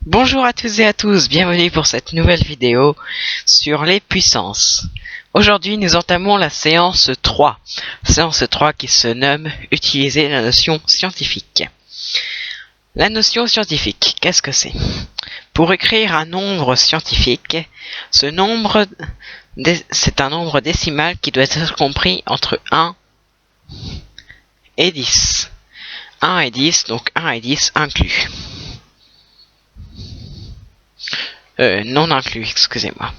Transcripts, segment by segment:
Bonjour à toutes et à tous, bienvenue pour cette nouvelle vidéo sur les puissances. Aujourd'hui nous entamons la séance 3. Séance 3 qui se nomme « Utiliser la notion scientifique ». La notion scientifique, qu'est-ce que c'est? Pour écrire un nombre scientifique, ce nombre, c'est un nombre décimal qui doit être compris entre 1 et 10. 1 et 10, donc 1 et 10 inclus. Non inclus, excusez-moi.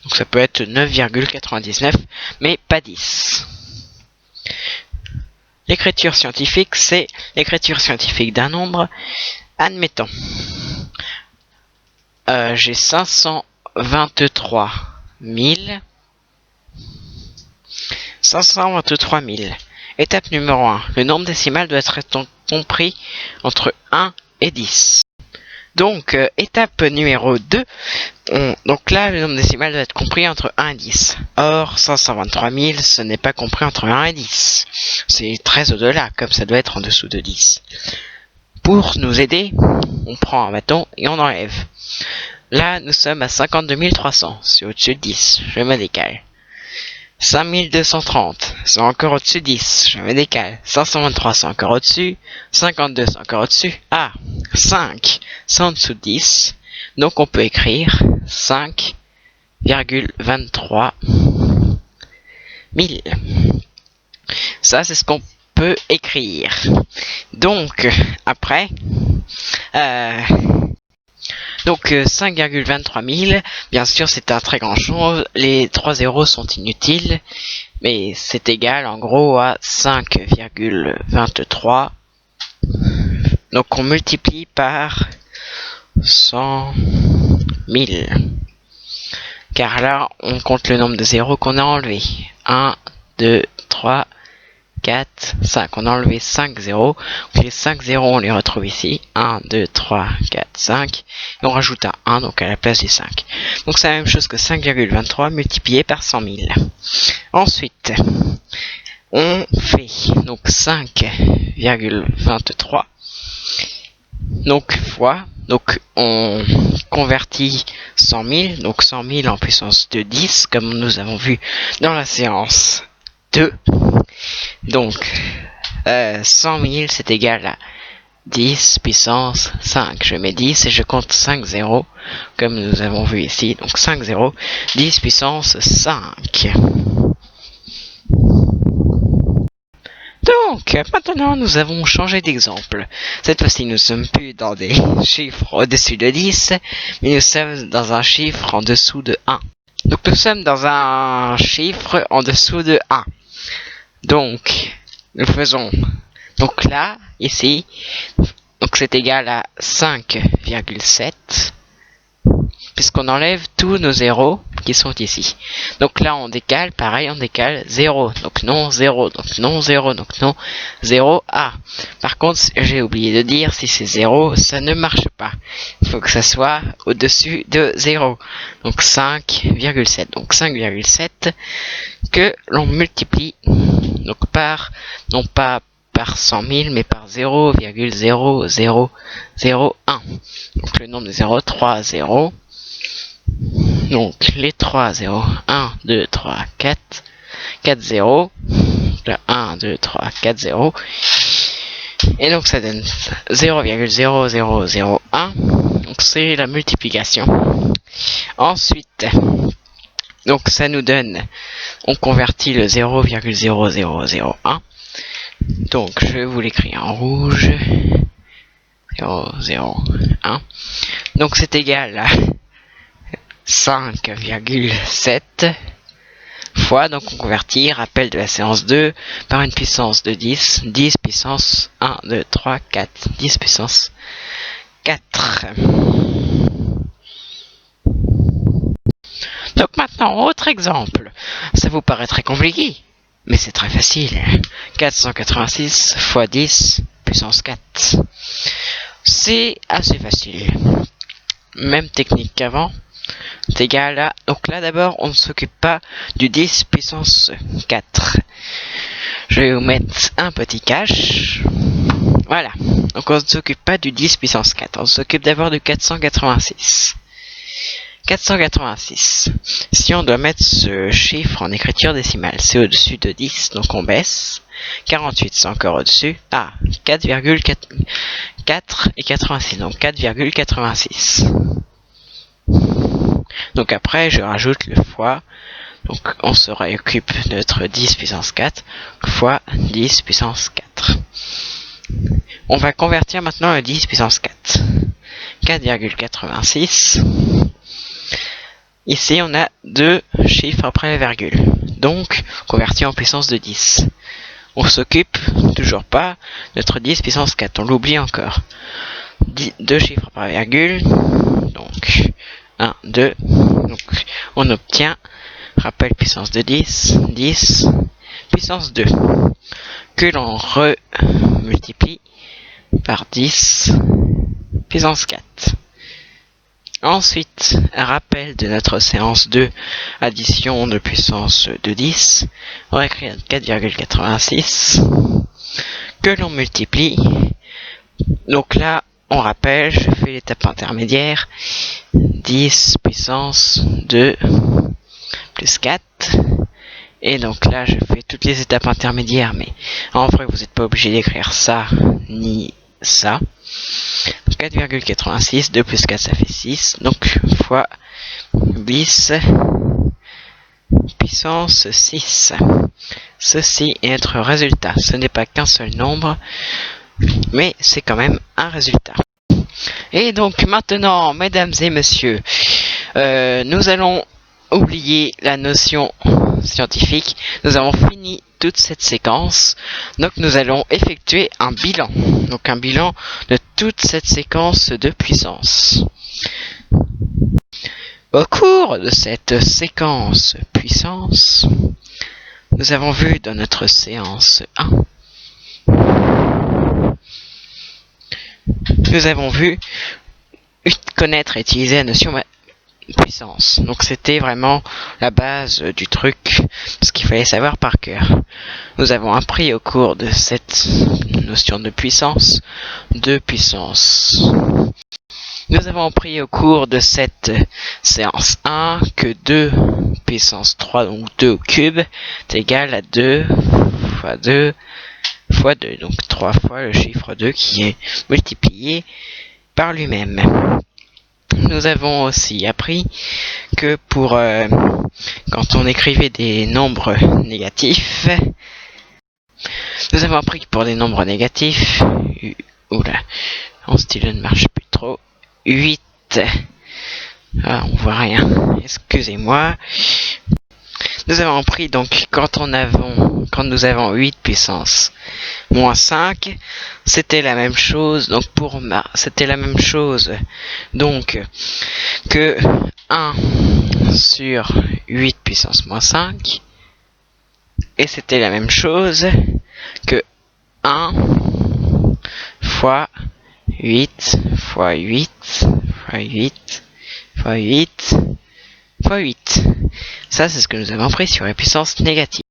Donc ça peut être 9,99, mais pas 10. L'écriture scientifique, c'est l'écriture scientifique d'un nombre. Admettons, j'ai 523 000. 523 000. Étape numéro 1. Le nombre décimal doit être compris entre 1 et 10. Donc, étape numéro 2. Donc là, le nombre décimal doit être compris entre 1 et 10. Or, 523 000, ce n'est pas compris entre 1 et 10. C'est très au-delà, comme ça doit être en dessous de 10. Pour nous aider, on prend un bâton et on enlève. Là, nous sommes à 52 300. C'est au-dessus de 10. Je me décale. 5230, c'est encore au-dessus de 10, je me décale. 523, c'est encore au-dessus. 52, c'est encore au-dessus. Ah, 5, c'est en dessous de 10. Donc on peut écrire 5,23 000. Ça, c'est ce qu'on peut écrire. Donc, après, 5,23 000, bien sûr c'est un très grand chose, les 3 zéros sont inutiles, mais c'est égal en gros à 5,23. Donc on multiplie par 100 000. Car là on compte le nombre de zéros qu'on a enlevé. 1, 2, 3, 4, 5. On a enlevé 5 zéros. Donc les 5 zéros, on les retrouve ici. 1, 2, 3, 4, 5. Et on rajoute un 1, donc à la place du 5. Donc c'est la même chose que 5,23 multiplié par 100 000. Ensuite, on fait donc 5,23. Donc fois. Donc on convertit 100 000. Donc 100 000 en puissance de 10, comme nous avons vu dans la séance 2. Donc, 100 000, c'est égal à 10 puissance 5. Je mets 10 et je compte 5 zéros, comme nous avons vu ici. Donc 5 zéros, 10 puissance 5. Donc, maintenant, nous avons changé d'exemple. Cette fois-ci, nous ne sommes plus dans des chiffres au-dessus de 10, mais nous sommes dans un chiffre en dessous de 1. Donc, nous sommes dans un chiffre en dessous de 1. Donc, nous faisons, donc là, ici, donc c'est égal à 5,7, puisqu'on enlève tous nos zéros qui sont ici. Donc là, on décale, pareil, on décale 0, donc non 0, donc non 0, donc non 0, A. Par contre, j'ai oublié de dire, si c'est 0, ça ne marche pas. Il faut que ça soit au-dessus de 0. Donc 5,7. Donc 5,7 que l'on multiplie donc par, non pas par 100 000, mais par 0,0001. Donc le nombre de 0, 3 0. Donc les 3 0, 1, 2, 3, 4, 4 0. Là, 1, 2, 3, 4 0. Et donc ça donne 0,0001. Donc c'est la multiplication. Ensuite, donc ça nous donne, on convertit le 0,0001. Donc je vous l'écris en rouge. 0,01. Donc c'est égal à 5,7 fois, donc on convertit, rappel de la séance 2, par une puissance de 10. 10 puissance 1, 2, 3, 4. 10 puissance 4. Donc maintenant, autre exemple. Ça vous paraît très compliqué, mais c'est très facile. 486 fois 10 puissance 4. C'est assez facile. Même technique qu'avant. C'est égal à... Donc là d'abord, on ne s'occupe pas du 10 puissance 4. Je vais vous mettre un petit cache. Voilà. Donc on ne s'occupe pas du 10 puissance 4, on s'occupe d'abord du 486. 486. Si on doit mettre ce chiffre en écriture décimale, c'est au-dessus de 10, donc on baisse. 48, c'est encore au-dessus. Ah, 4,4 et 86, donc 4,86. Donc après, je rajoute le fois. Donc on se réoccupe de notre 10 puissance 4 fois 10 puissance 4. On va convertir maintenant le 10 puissance 4. 4,86. Ici, on a deux chiffres après la virgule. Donc, converti en puissance de 10. On s'occupe toujours pas de notre 10 puissance 4. On l'oublie encore. Deux chiffres après la virgule. Donc, 1, 2. Donc, on obtient, rappel puissance de 10, 10, puissance 2. Que l'on remultiplie par 10, puissance 4. Ensuite, un rappel de notre séance 2, addition de puissance de 10. On va écrire 4,86 que l'on multiplie. Donc là, on rappelle, je fais l'étape intermédiaire. 10 puissance 2 plus 4. Et donc là, je fais toutes les étapes intermédiaires, mais en vrai, vous n'êtes pas obligé d'écrire ça ni ça. 4,86, 2 plus 4 ça fait 6, donc fois 10 puissance 6. Ceci est notre résultat. Ce n'est pas qu'un seul nombre, mais c'est quand même un résultat. Et donc maintenant, mesdames et messieurs, nous allons oublier la notion scientifique. Nous avons fini toute cette séquence. Donc nous allons effectuer un bilan. Donc un bilan de toute cette séquence de puissance. Au cours de cette séquence puissance, nous avons vu dans notre séance 1, nous avons vu connaître et utiliser la notion puissance. Donc c'était vraiment la base du truc, ce qu'il fallait savoir par cœur. Nous avons appris au cours de cette notion de puissance, Nous avons appris au cours de cette séance 1 que 2 puissance 3, donc 2 au cube, est égal à 2 fois 2 fois 2, donc 3 fois le chiffre 2 qui est multiplié par lui-même. Nous avons aussi appris que pour quand on écrivait des nombres négatifs, nous avons appris que pour des nombres négatifs, oula, mon stylo ne marche plus trop, 8, on voit rien, excusez-moi. Nous avons appris donc quand nous avons 8 puissance moins 5, c'était la même chose, donc c'était la même chose, donc que 1 sur 8 puissance moins 5, et c'était la même chose que 1 fois 8 fois 8 fois 8 fois 8 fois 8. Ça, c'est ce que nous avons appris sur les puissances négatives.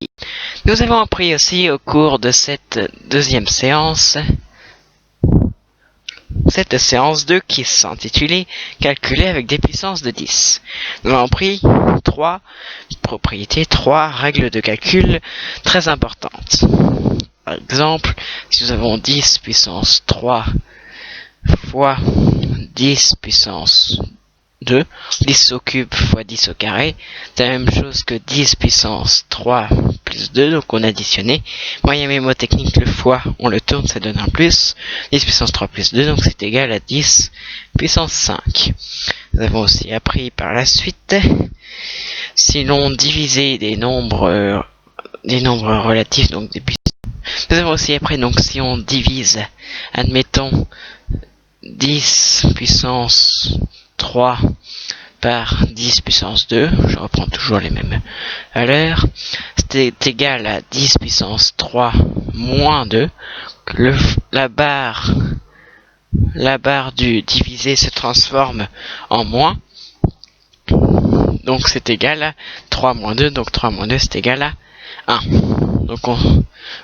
Nous avons appris aussi au cours de cette deuxième séance, cette séance 2 qui s'intitulait « Calculer avec des puissances de 10 ». Nous avons appris 3 propriétés, 3 règles de calcul très importantes. Par exemple, si nous avons 10 puissance 3 fois 10 puissance 2, 10 au cube fois 10 au carré, c'est la même chose que 10 puissance 3 plus 2, donc on additionnait. Moyen mémotechnique, le fois, on le tourne, ça donne un plus. 10 puissance 3 plus 2, donc c'est égal à 10 puissance 5. Nous avons aussi appris par la suite, si l'on divisait des nombres relatifs, donc des puissances. Nous avons aussi appris, donc si on divise, admettons, 10 puissance 3 par 10 puissance 2, je reprends toujours les mêmes valeurs, c'est égal à 10 puissance 3 moins 2, la barre du divisé se transforme en moins, donc c'est égal à 3 moins 2, donc 3 moins 2 c'est égal à 1. Donc on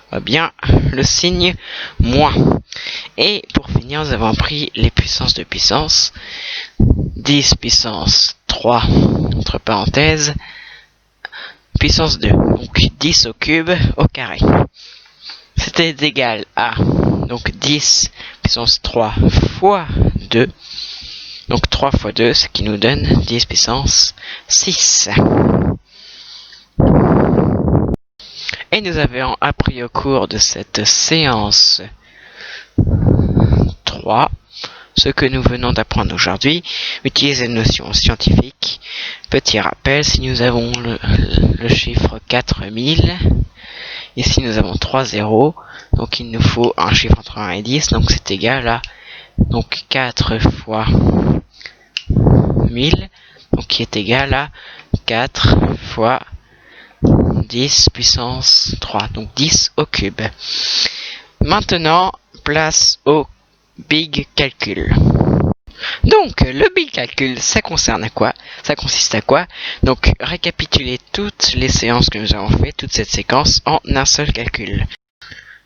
voit bien le signe moins. Et pour finir, nous avons pris les puissances de puissance. 10 puissance 3, entre parenthèses, puissance 2. Donc 10 au cube au carré. C'était égal à donc 10 puissance 3 fois 2. Donc 3 fois 2, ce qui nous donne 10 puissance 6. Et nous avions appris au cours de cette séance 3 ce que nous venons d'apprendre aujourd'hui, utiliser une notion scientifique. Petit rappel, si nous avons le chiffre 4000, ici nous avons 3 zéros, donc il nous faut un chiffre entre 1 et 10, donc c'est égal à donc 4 fois 1000, donc qui est égal à 4 fois 10 puissance 3, donc 10 au cube. Maintenant, place au big calcul. Donc, le big calcul, ça concerne à quoi? Ça consiste à quoi? Donc, récapituler toutes les séances que nous avons fait, toute cette séquence, en un seul calcul.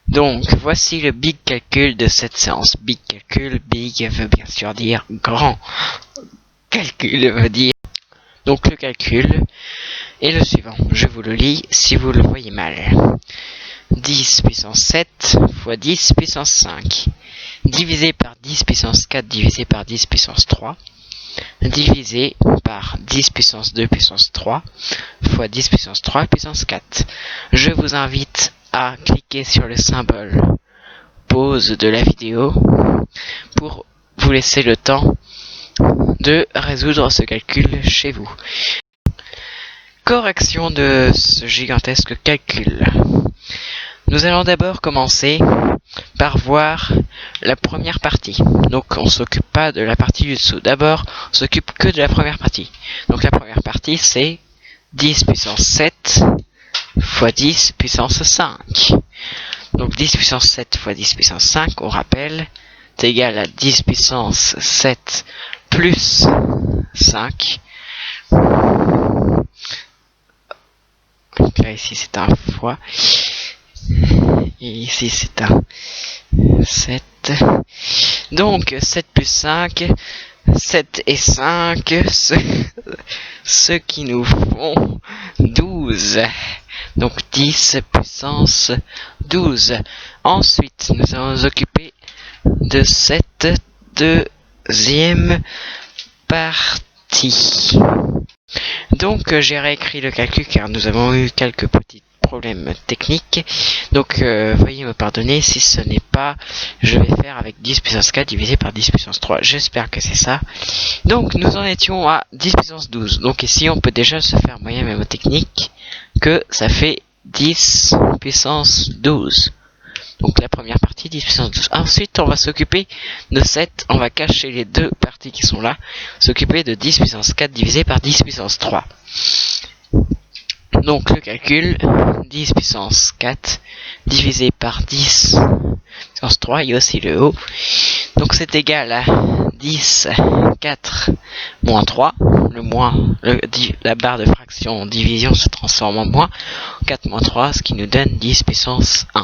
Donc, voici le big calcul de cette séance. Big calcul, big veut bien sûr dire grand. Calcul veut dire... Donc, le calcul est le suivant. Je vous le lis si vous le voyez mal. 10 puissance 7 fois 10 puissance 5. Divisé par 10 puissance 4 divisé par 10 puissance 3, divisé par 10 puissance 2 puissance 3, fois 10 puissance 3 puissance 4. Je vous invite à cliquer sur le symbole pause de la vidéo pour vous laisser le temps de résoudre ce calcul chez vous. Correction de ce gigantesque calcul. Nous allons d'abord commencer par voir la première partie. Donc on s'occupe pas de la partie du dessous. D'abord, on s'occupe que de la première partie. Donc la première partie, c'est 10 puissance 7 fois 10 puissance 5. Donc 10 puissance 7 fois 10 puissance 5, on rappelle, c'est égal à 10 puissance 7 plus 5. Donc là, ici, c'est un fois. Et ici, c'est un 7. Donc, 7 plus 5, 7 et 5, ce qui nous font 12. Donc, 10 puissance 12. Ensuite, nous allons nous occuper de cette deuxième partie. Donc, j'ai réécrit le calcul car nous avons eu quelques petits problèmes techniques. Donc, veuillez me pardonner si ce n'est pas, je vais faire avec 10 puissance 4 divisé par 10 puissance 3. J'espère que c'est ça. Donc, nous en étions à 10 puissance 12. Donc, ici, on peut déjà se faire moyen mémotechnique que ça fait 10 puissance 12. Donc, la première partie, 10 puissance 12. Ensuite, on va s'occuper de 7. On va cacher les deux parties qui sont là. S'occuper de 10 puissance 4 divisé par 10 puissance 3. Donc, le calcul, 10 puissance 4 divisé par 10 puissance 3, il y a aussi le haut. Donc, c'est égal à 10, 4, moins 3. Le moins, la barre de fraction en division se transforme en moins. 4 moins 3, ce qui nous donne 10 puissance 1.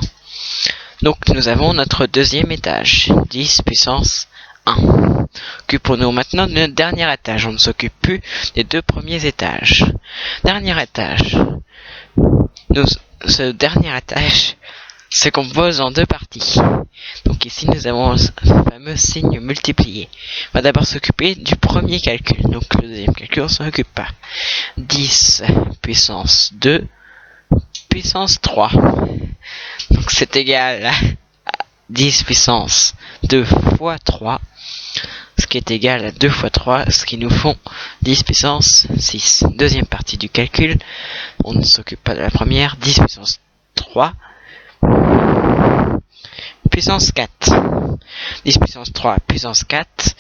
Donc, nous avons notre deuxième étage, 10 puissance 1. Occupons-nous maintenant de notre dernier étage. On ne s'occupe plus des deux premiers étages. Dernier étage. Ce dernier étage se compose en deux parties. Donc ici, nous avons le fameux signe multiplié. On va d'abord s'occuper du premier calcul. Donc le deuxième calcul, on s'en occupe pas. 10 puissance 2 puissance 3. Donc c'est égal à 10 puissance 2 fois 3. Ce qui est égal à 2 fois 3, ce qui nous font 10 puissance 6. Deuxième partie du calcul, on ne s'occupe pas de la première, 10 puissance 3, puissance 4. 10 puissance 3, puissance 4.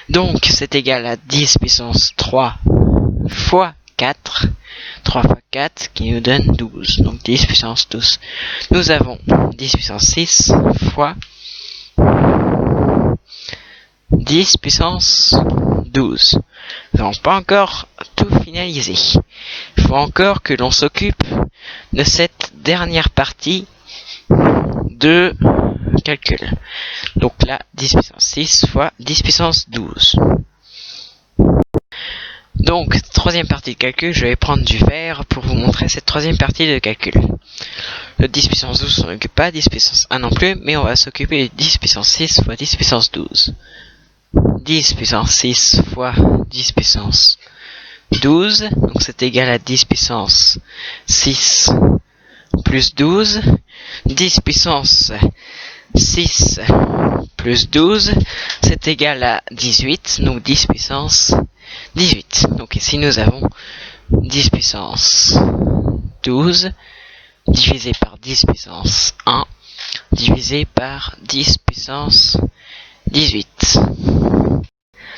Donc, c'est égal à 10 puissance 3 fois 4. 3 fois 4, qui nous donne 12. Donc, 10 puissance 12. Nous avons 10 puissance 6 fois 10 puissance 12. Nous n'avons pas encore tout finalisé. Il faut encore que l'on s'occupe de cette dernière partie de calcul. Donc là, 10 puissance 6 fois 10 puissance 12. Donc, troisième partie de calcul, je vais prendre du verre pour vous montrer cette troisième partie de calcul. Le 10 puissance 12, on s'en occupe pas, 10 puissance 1 non plus, mais on va s'occuper de 10 puissance 6 fois 10 puissance 12. 10 puissance 6 fois 10 puissance 12, donc c'est égal à 10 puissance 6 plus 12. 10 puissance 6 plus 12, c'est égal à 18, donc 10 puissance 18. Donc ici nous avons 10 puissance 12 divisé par 10 puissance 1 divisé par 10 puissance 18.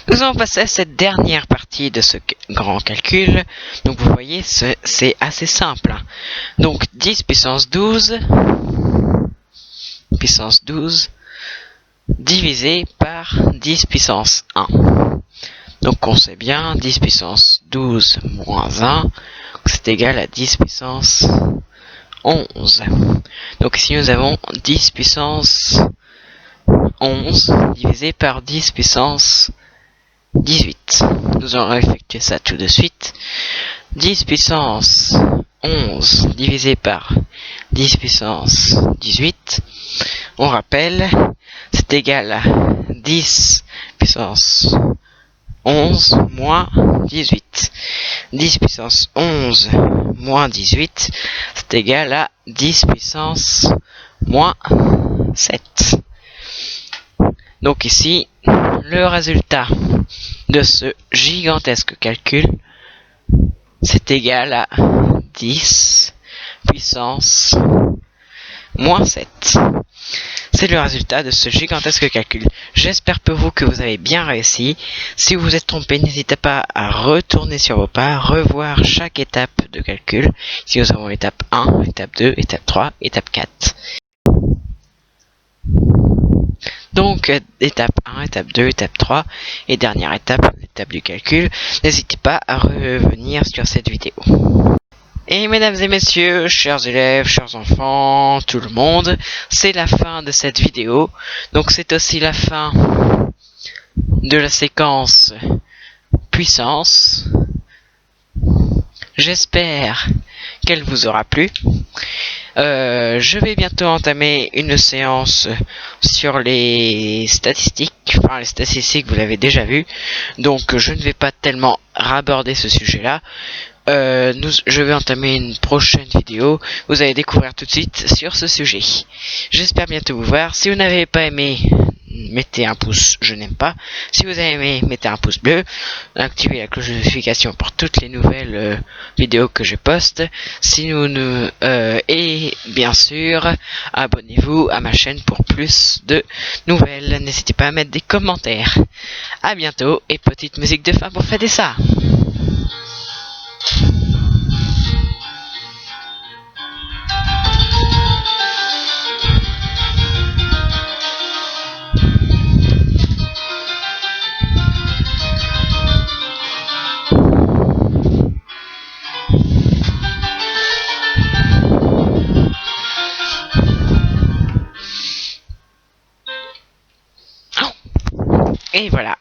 Nous allons passer à cette dernière partie de ce grand calcul. Donc vous voyez, c'est assez simple. Donc 10 puissance 12 divisé par 10 puissance 1. Donc on sait bien 10 puissance 12 moins 1, c'est égal à 10 puissance 11. Donc ici nous avons 10 puissance 11 divisé par 10 puissance 18. Nous allons effectuer ça tout de suite. 10 puissance 11 divisé par 10 puissance 18. On rappelle, c'est égal à 10 puissance 11 moins 18. 10 puissance 11 moins 18, c'est égal à 10 puissance moins 7. Donc ici, le résultat de ce gigantesque calcul, c'est égal à 10 puissance moins 7. C'est le résultat de ce gigantesque calcul. J'espère pour vous que vous avez bien réussi. Si vous vous êtes trompé, n'hésitez pas à retourner sur vos pas, revoir chaque étape de calcul. Ici nous avons étape 1, étape 2, étape 3, étape 4. Donc, étape 1, étape 2, étape 3 et dernière étape, l'étape du calcul. N'hésitez pas à revenir sur cette vidéo. Et mesdames et messieurs, chers élèves, chers enfants, tout le monde, c'est la fin de cette vidéo. Donc c'est aussi la fin de la séquence puissance. J'espère qu'elle vous aura plu. Je vais bientôt entamer une séance sur les statistiques. Enfin, les statistiques, vous l'avez déjà vu. Donc, je ne vais pas tellement raborder ce sujet-là. Je vais entamer une prochaine vidéo. Vous allez découvrir tout de suite sur ce sujet. J'espère bientôt vous voir. Si vous n'avez pas aimé, mettez un pouce je n'aime pas. Si vous avez aimé, mettez un pouce bleu. Activez la cloche de notification pour toutes les nouvelles vidéos que je poste. Et bien sûr, abonnez-vous à ma chaîne pour plus de nouvelles. N'hésitez pas à mettre des commentaires. À bientôt et petite musique de fin pour fêter ça. Et voilà.